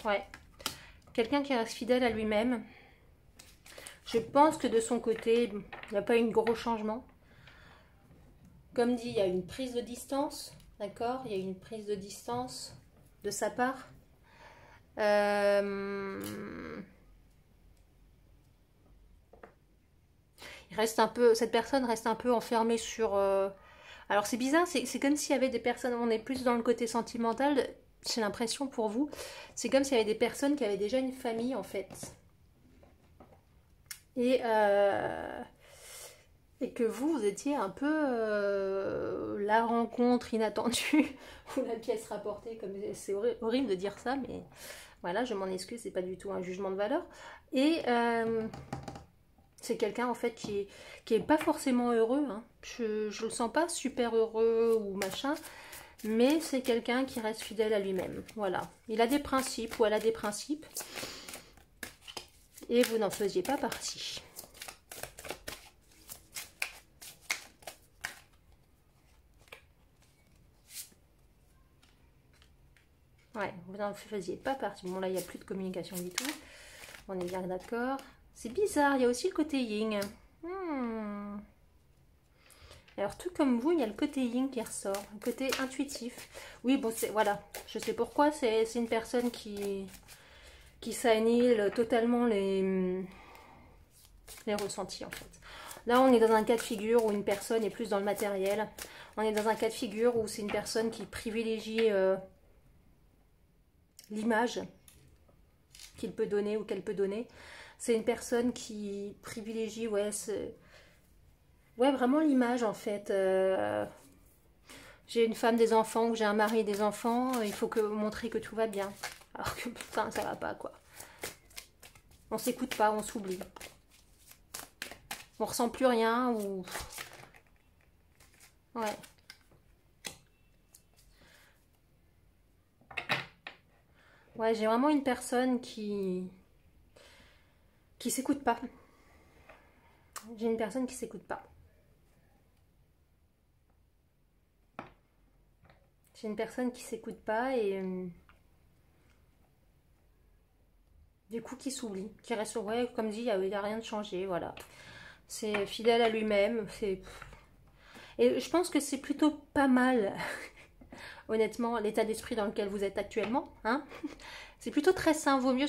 Ouais. Quelqu'un qui reste fidèle à lui-même. Je pense que de son côté, il n'y a pas eu un gros changement. Comme dit, il y a une prise de distance. D'accord? Il y a une prise de distance de sa part. Il reste un peu, cette personne reste un peu enfermée sur... Alors c'est bizarre, c'est comme s'il y avait des personnes... On est plus dans le côté sentimental, j'ai l'impression pour vous. C'est comme s'il y avait des personnes qui avaient déjà une famille en fait. Et que vous étiez un peu la rencontre inattendue ou la pièce rapportée, comme c'est horrible de dire ça, mais voilà, je m'en excuse, c'est pas du tout un jugement de valeur. Et c'est quelqu'un en fait qui est pas forcément heureux, hein. Je le sens pas super heureux ou machin, mais c'est quelqu'un qui reste fidèle à lui-même. Voilà, il a des principes ou elle a des principes, et vous n'en faisiez pas partie. Ouais, vous n'en faisiez pas partie. Bon, là, il n'y a plus de communication du tout. On est bien d'accord. C'est bizarre, il y a aussi le côté yin. Alors, tout comme vous, il y a le côté yin qui ressort. Le côté intuitif. Oui, bon, c'est voilà. Je sais pourquoi. C'est une personne qui s'annihile totalement les ressentis, en fait. Là, on est dans un cas de figure où une personne est plus dans le matériel. On est dans un cas de figure où c'est une personne qui privilégie... l'image qu'il peut donner ou qu'elle peut donner. C'est une personne qui privilégie, ouais, vraiment l'image en fait. J'ai une femme, des enfants, ou j'ai un mari, des enfants, il faut montrer que tout va bien. Alors que putain, ça va pas quoi. On s'écoute pas, on s'oublie. On ressent plus rien ou... Ouais. Ouais, j'ai vraiment une personne qui s'écoute pas. J'ai une personne qui s'écoute pas. J'ai une personne qui s'écoute pas et du coup qui s'oublie, qui reste, ouais, comme dit, il n'y a rien de changé, voilà. C'est fidèle à lui-même, et je pense que c'est plutôt pas mal. Honnêtement, l'état d'esprit dans lequel vous êtes actuellement, hein, c'est plutôt très sain. Vaut mieux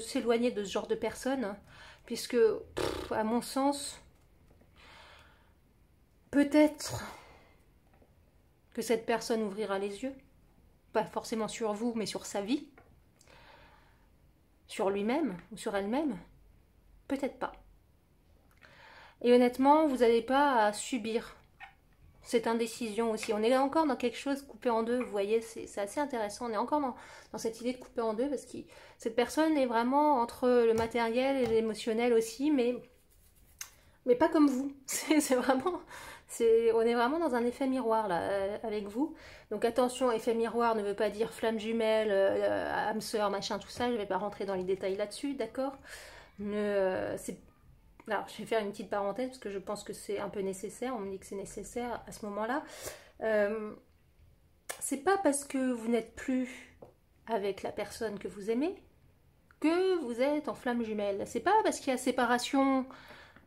s'éloigner de ce genre de personnes, puisque, à mon sens, peut-être que cette personne ouvrira les yeux, pas forcément sur vous, mais sur sa vie. sur lui-même ou sur elle-même? Peut-être pas. Et honnêtement, vous n'avez pas à subir cette indécision aussi. On est encore dans quelque chose coupé en deux, vous voyez, c'est assez intéressant. On est encore dans cette idée de couper en deux parce que cette personne est vraiment entre le matériel et l'émotionnel aussi, mais pas comme vous. C'est vraiment, on est vraiment dans un effet miroir là avec vous. Donc attention, effet miroir ne veut pas dire flamme jumelle, âme sœur, machin, tout ça. Je ne vais pas rentrer dans les détails là-dessus, d'accord? Alors, je vais faire une petite parenthèse parce que je pense que c'est un peu nécessaire. On me dit que c'est nécessaire à ce moment-là. C'est pas parce que vous n'êtes plus avec la personne que vous aimez que vous êtes en flamme jumelle. C'est pas parce qu'il y a séparation,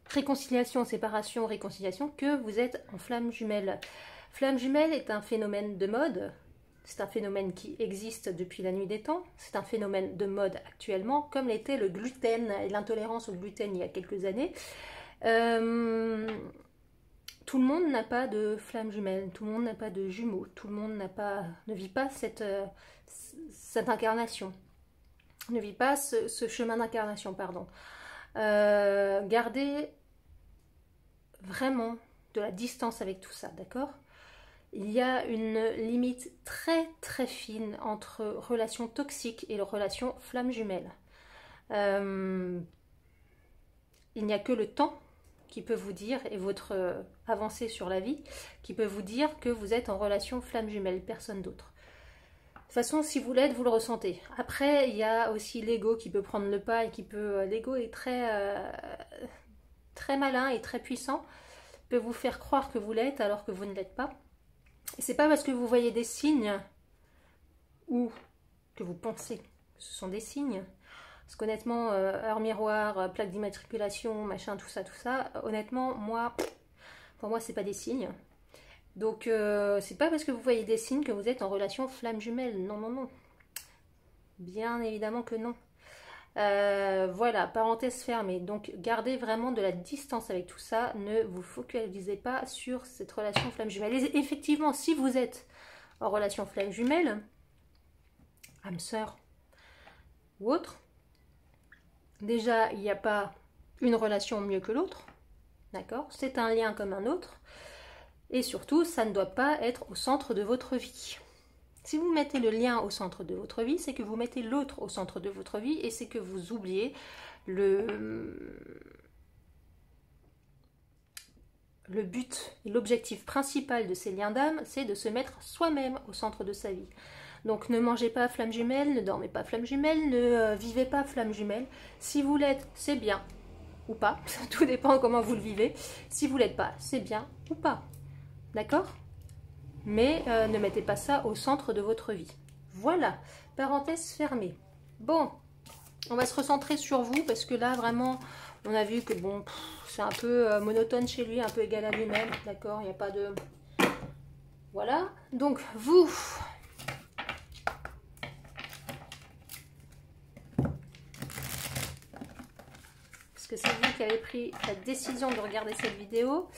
réconciliation que vous êtes en flamme jumelle. Flamme jumelle est un phénomène de mode. C'est un phénomène qui existe depuis la nuit des temps. C'est un phénomène de mode actuellement, comme l'était le gluten et l'intolérance au gluten il y a quelques années. Tout le monde n'a pas de flamme jumelle, tout le monde n'a pas de jumeaux, tout le monde ne vit pas cette incarnation, ne vit pas ce chemin d'incarnation, pardon. Gardez vraiment de la distance avec tout ça, d'accord ? Il y a une limite très très fine entre relation toxique et relation flamme jumelle. Il n'y a que le temps qui peut vous dire, et votre avancée sur la vie, qui peut vous dire que vous êtes en relation flamme jumelle, personne d'autre. De toute façon, si vous l'êtes, vous le ressentez. Après, il y a aussi l'ego qui peut prendre le pas et qui peut... L'ego est très malin et très puissant, peut vous faire croire que vous l'êtes alors que vous ne l'êtes pas. Et c'est pas parce que vous voyez des signes ou que vous pensez que ce sont des signes. Parce qu'honnêtement, heure miroir, plaque d'immatriculation, machin, tout ça, honnêtement, pour moi, c'est pas des signes. Donc, c'est pas parce que vous voyez des signes que vous êtes en relation flamme jumelle. Non, non, non. Bien évidemment que non. Voilà, parenthèse fermée. Donc, gardez vraiment de la distance avec tout ça. Ne vous focalisez pas sur cette relation flamme jumelle. Et effectivement, si vous êtes en relation flamme jumelle, âme sœur ou autre, déjà, il n'y a pas une relation mieux que l'autre. D'accord ? C'est un lien comme un autre. Et surtout, ça ne doit pas être au centre de votre vie. Si vous mettez le lien au centre de votre vie, c'est que vous mettez l'autre au centre de votre vie et c'est que vous oubliez le but et l'objectif principal de ces liens d'âme, c'est de se mettre soi-même au centre de sa vie. Donc ne mangez pas flamme jumelle, ne dormez pas flamme jumelle, ne vivez pas flamme jumelle. Si vous l'êtes, c'est bien ou pas. Tout dépend de comment vous le vivez. Si vous l'êtes pas, c'est bien ou pas. D'accord ? Mais ne mettez pas ça au centre de votre vie. Voilà, parenthèse fermée. Bon, on va se recentrer sur vous parce que là, vraiment, on a vu que bon, c'est un peu monotone chez lui, un peu égal à lui-même, d'accord ? Il n'y a pas de... Voilà, donc vous... Parce que c'est vous qui avez pris la décision de regarder cette vidéo.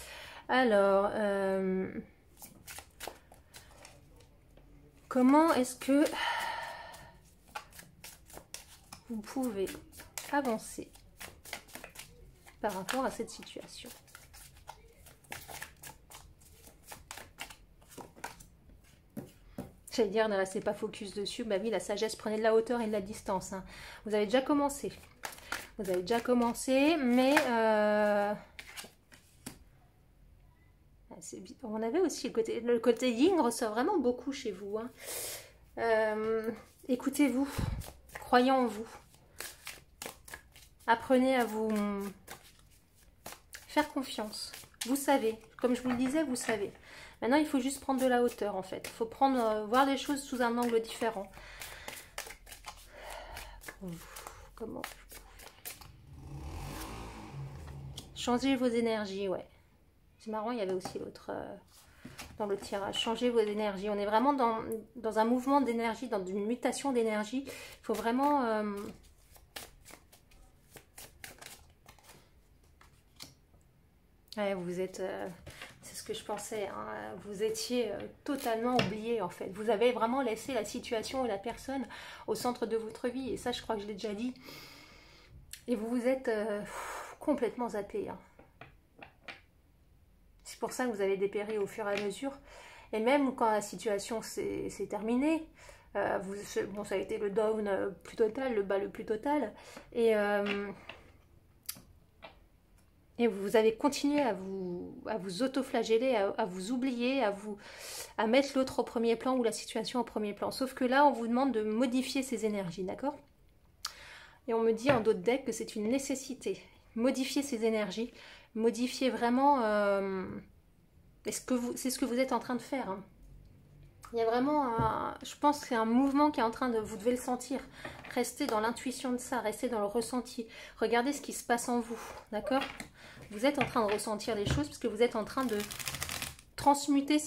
Alors... Comment est-ce que vous pouvez avancer par rapport à cette situation? J'allais dire, ne restez pas focus dessus. Bah oui, la sagesse, prenez de la hauteur et de la distance. Hein. Vous avez déjà commencé. Vous avez déjà commencé, mais... On avait aussi le côté yin ressort vraiment beaucoup chez vous. Hein. Écoutez-vous, croyez en vous. Apprenez à vous faire confiance. Vous savez, comme je vous le disais, vous savez. Maintenant, il faut juste prendre de la hauteur en fait. Il faut voir les choses sous un angle différent. Comment changer vos énergies, ouais. C'est marrant, il y avait aussi l'autre dans le tirage. Changez vos énergies. On est vraiment dans un mouvement d'énergie, dans une mutation d'énergie. Il faut vraiment... Ouais, vous êtes... c'est ce que je pensais, hein. Vous étiez totalement oublié en fait. Vous avez vraiment laissé la situation et la personne au centre de votre vie. Et ça, je crois que je l'ai déjà dit. Et vous vous êtes complètement zappé, hein. C'est pour ça que vous avez dépéri au fur et à mesure. Et même quand la situation s'est terminée, bon, ça a été le down plus total, le bas le plus total. Et vous avez continué à vous auto-flageller, à vous oublier, à mettre l'autre au premier plan ou la situation au premier plan. Sauf que là, on vous demande de modifier ces énergies, d'accord? Et on me dit en d'autres decks que c'est une nécessité. Modifier ces énergies, modifier vraiment... c'est ce que vous êtes en train de faire, hein. Il y a vraiment, je pense que c'est un mouvement qui est en train de... Vous devez le sentir. Restez dans l'intuition de ça, restez dans le ressenti. Regardez ce qui se passe en vous, d'accord? Vous êtes en train de ressentir les choses parce que vous êtes en train de transmuter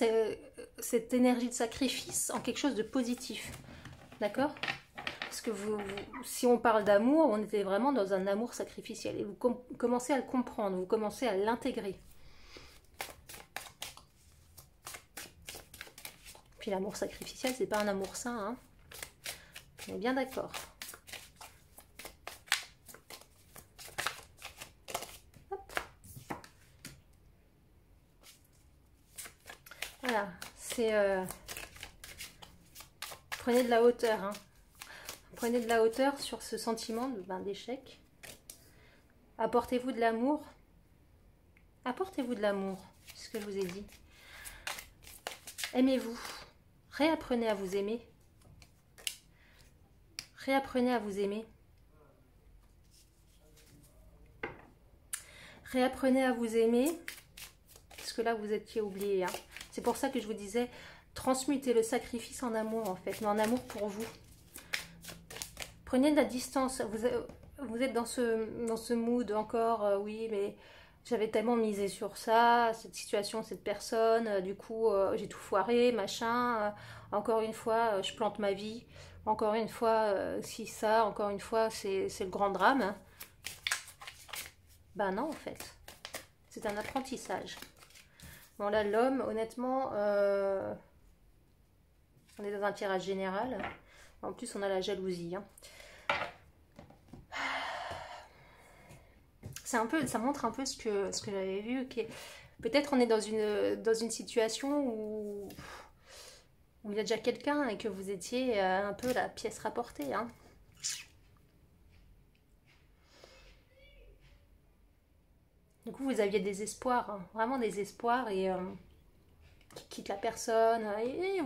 cette énergie de sacrifice en quelque chose de positif. D'accord? Parce que si on parle d'amour, on était vraiment dans un amour sacrificiel. Et vous commencez à le comprendre, vous commencez à l'intégrer. Puis l'amour sacrificiel, c'est pas un amour sain, hein. On est bien d'accord. Voilà, c'est... Prenez de la hauteur, hein. Prenez de la hauteur sur ce sentiment d'échec. Apportez-vous de l'amour. Apportez-vous de l'amour, c'est ce que je vous ai dit. Aimez-vous. Réapprenez à vous aimer. Réapprenez à vous aimer. Réapprenez à vous aimer. Parce que là, vous étiez oublié, hein. C'est pour ça que je vous disais, transmutez le sacrifice en amour, en fait, mais en amour pour vous. Prenez de la distance. Vous êtes dans ce mood encore, oui, mais j'avais tellement misé sur ça, cette situation, cette personne, du coup, j'ai tout foiré, machin. Encore une fois, je plante ma vie. Encore une fois, si ça, encore une fois, c'est le grand drame, hein. Ben non, en fait. C'est un apprentissage. Bon, là, l'homme, honnêtement, on est dans un tirage général. En plus, on a la jalousie, hein. Ça montre un peu ce que j'avais vu. Okay. Peut-être on est dans une situation où il y a déjà quelqu'un et que vous étiez un peu la pièce rapportée, hein. Du coup, vous aviez des espoirs, hein, vraiment des espoirs, et qui quitte la personne. Et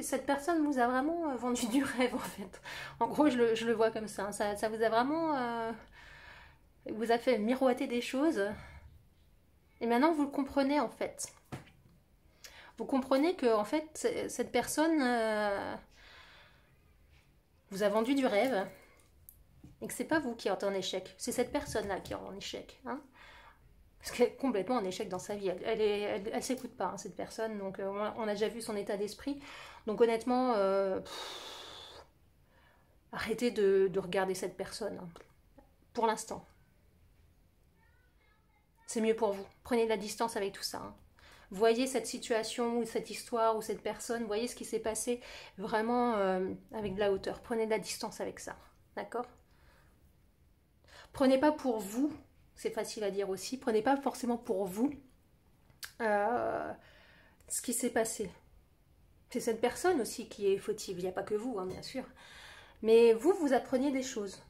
cette personne vous a vraiment vendu du rêve, en fait. En gros, je le vois comme ça. Hein. Ça vous a vraiment... vous a fait miroiter des choses. Et maintenant, vous le comprenez, en fait. Vous comprenez que, en fait, cette personne vous a vendu du rêve. Et que c'est pas vous qui êtes en échec. C'est cette personne-là qui est en échec, hein. Parce qu'elle est complètement en échec dans sa vie. Elle s'écoute pas, hein, cette personne. Donc, on a déjà vu son état d'esprit. Donc, honnêtement, arrêtez de regarder cette personne, hein, pour l'instant. C'est mieux pour vous. Prenez de la distance avec tout ça, hein. Voyez cette situation, ou cette histoire, ou cette personne. Voyez ce qui s'est passé vraiment avec de la hauteur. Prenez de la distance avec ça. D'accord ? Prenez pas pour vous... C'est facile à dire aussi. Prenez pas forcément pour vous ce qui s'est passé. C'est cette personne aussi qui est fautive. Il n'y a pas que vous, hein, bien sûr. Mais vous apprenez des choses.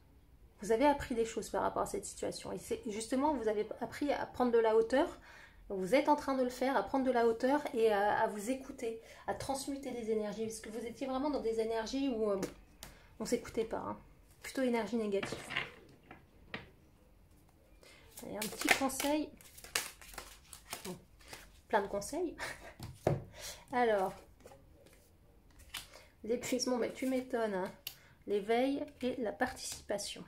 Vous avez appris des choses par rapport à cette situation. Et c'est justement, vous avez appris à prendre de la hauteur. Vous êtes en train de le faire, à prendre de la hauteur et à vous écouter, à transmuter des énergies. Parce que vous étiez vraiment dans des énergies où on ne s'écoutait pas, hein. Plutôt énergie négative. Et un petit conseil, bon, plein de conseils. Alors, l'épuisement, mais tu m'étonnes, hein. L'éveil et la participation.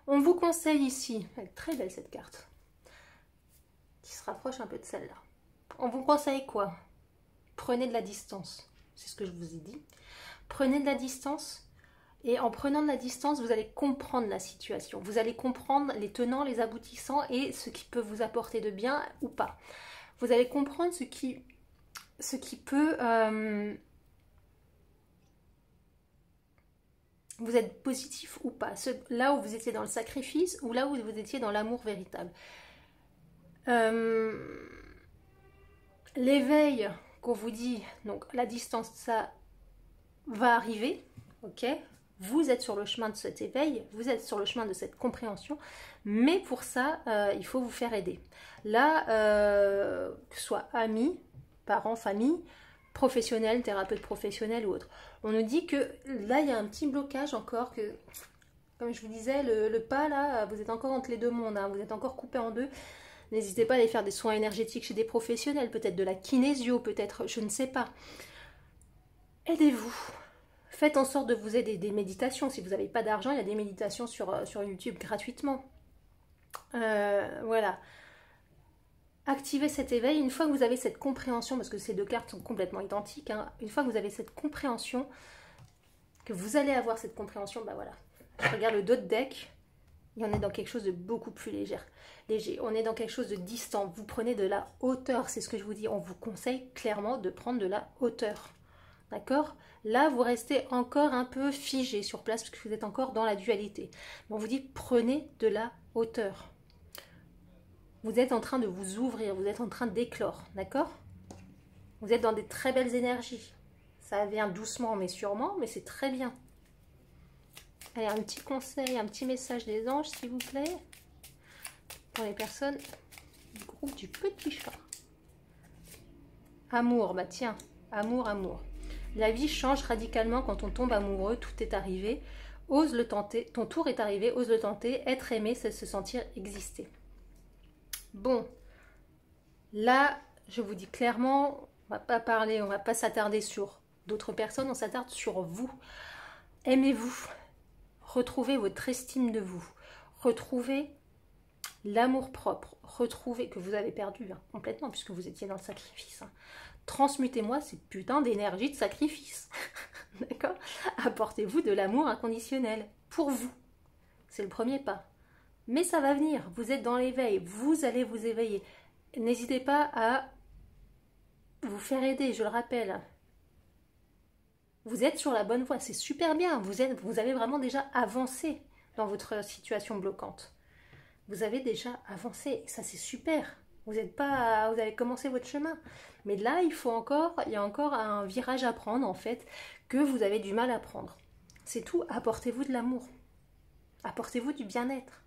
On vous conseille ici, elle est très belle cette carte, qui se rapproche un peu de celle-là. On vous conseille quoi? Prenez de la distance, c'est ce que je vous ai dit. Prenez de la distance Et en prenant de la distance, vous allez comprendre la situation. Vous allez comprendre les tenants, les aboutissants et ce qui peut vous apporter de bien ou pas. Vous allez comprendre ce qui peut vous être positif ou pas. Là où vous étiez dans le sacrifice ou là où vous étiez dans l'amour véritable. L'éveil qu'on vous dit, donc la distance, ça va arriver, ok? Vous êtes sur le chemin de cet éveil, vous êtes sur le chemin de cette compréhension, mais pour ça, il faut vous faire aider. Là, que ce soit amis, parents, famille, professionnels, thérapeutes professionnels ou autres, on nous dit que là, il y a un petit blocage encore, que, comme je vous disais, le pas là, vous êtes encore entre les deux mondes, hein, vous êtes encore coupé en deux. N'hésitez pas à aller faire des soins énergétiques chez des professionnels, peut-être de la kinésio, peut-être, je ne sais pas. Aidez-vous. Faites en sorte de vous aider, des méditations. Si vous n'avez pas d'argent, il y a des méditations sur YouTube gratuitement. Voilà. Activez cet éveil. Une fois que vous avez cette compréhension, parce que ces deux cartes sont complètement identiques, hein, une fois que vous avez cette compréhension, que vous allez avoir cette compréhension, bah voilà. Je regarde le dos de deck, et on est dans quelque chose de beaucoup plus léger. On est dans quelque chose de distant. Vous prenez de la hauteur, c'est ce que je vous dis. On vous conseille clairement de prendre de la hauteur. D'accord? Là, vous restez encore un peu figé sur place parce que vous êtes encore dans la dualité. On vous dit, prenez de la hauteur. Vous êtes en train de vous ouvrir, vous êtes en train d'éclore. D'accord? Vous êtes dans des très belles énergies. Ça vient doucement mais sûrement, mais c'est très bien. Allez, un petit conseil, un petit message des anges, s'il vous plaît. Pour les personnes du groupe du petit chat. Amour, bah tiens, amour, amour. La vie change radicalement quand on tombe amoureux, tout est arrivé. Ose le tenter, ton tour est arrivé, ose le tenter. Être aimé, c'est se sentir exister. Bon, là, je vous dis clairement, on va pas parler, on va pas s'attarder sur d'autres personnes, on s'attarde sur vous. Aimez-vous, retrouvez votre estime de vous, retrouvez l'amour propre, retrouvez, que vous avez perdu hein, complètement puisque vous étiez dans le sacrifice. Hein. Transmutez-moi ces putains d'énergie de sacrifice. D'accord? Apportez-vous de l'amour inconditionnel pour vous. C'est le premier pas. Mais ça va venir. Vous êtes dans l'éveil. Vous allez vous éveiller. N'hésitez pas à vous faire aider, je le rappelle. Vous êtes sur la bonne voie. C'est super bien. Vous avez vraiment déjà avancé dans votre situation bloquante. Vous avez déjà avancé. Ça, c'est super. Vous avez commencé votre chemin. Mais là, il y a encore un virage à prendre, en fait, que vous avez du mal à prendre. C'est tout. Apportez-vous de l'amour. Apportez-vous du bien-être.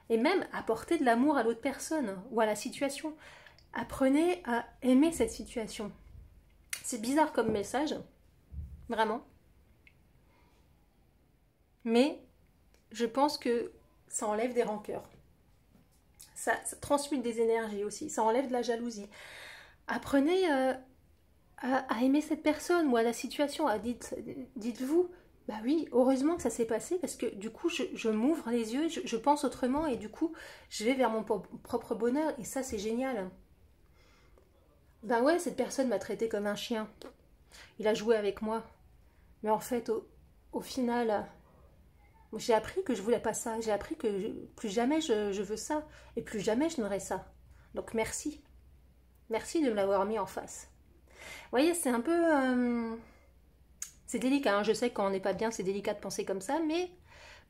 Et même apportez de l'amour à l'autre personne ou à la situation. Apprenez à aimer cette situation. C'est bizarre comme message. Vraiment. Mais je pense que ça enlève des rancœurs. Ça transmute des énergies aussi, ça enlève de la jalousie. Apprenez à aimer cette personne ou à la situation. Dites-vous, bah oui, heureusement que ça s'est passé parce que du coup, je m'ouvre les yeux, je pense autrement et du coup, je vais vers mon propre bonheur et ça, c'est génial. Ben ouais, cette personne m'a traité comme un chien. Il a joué avec moi. Mais en fait, au final... J'ai appris que je voulais pas ça. J'ai appris que plus jamais je veux ça. Et plus jamais je n'aurai ça. Donc merci. Merci de me l'avoir mis en face. Vous voyez, c'est un peu... c'est délicat. Hein. Je sais que quand on n'est pas bien, c'est délicat de penser comme ça. Mais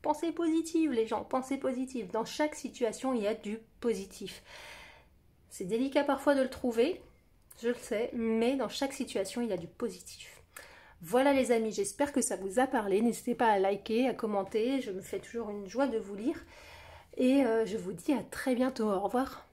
pensez positive, les gens. Pensez positive. Dans chaque situation, il y a du positif. C'est délicat parfois de le trouver. Je le sais. Mais dans chaque situation, il y a du positif. Voilà les amis, j'espère que ça vous a parlé. N'hésitez pas à liker, à commenter. Je me fais toujours une joie de vous lire. Et je vous dis à très bientôt. Au revoir.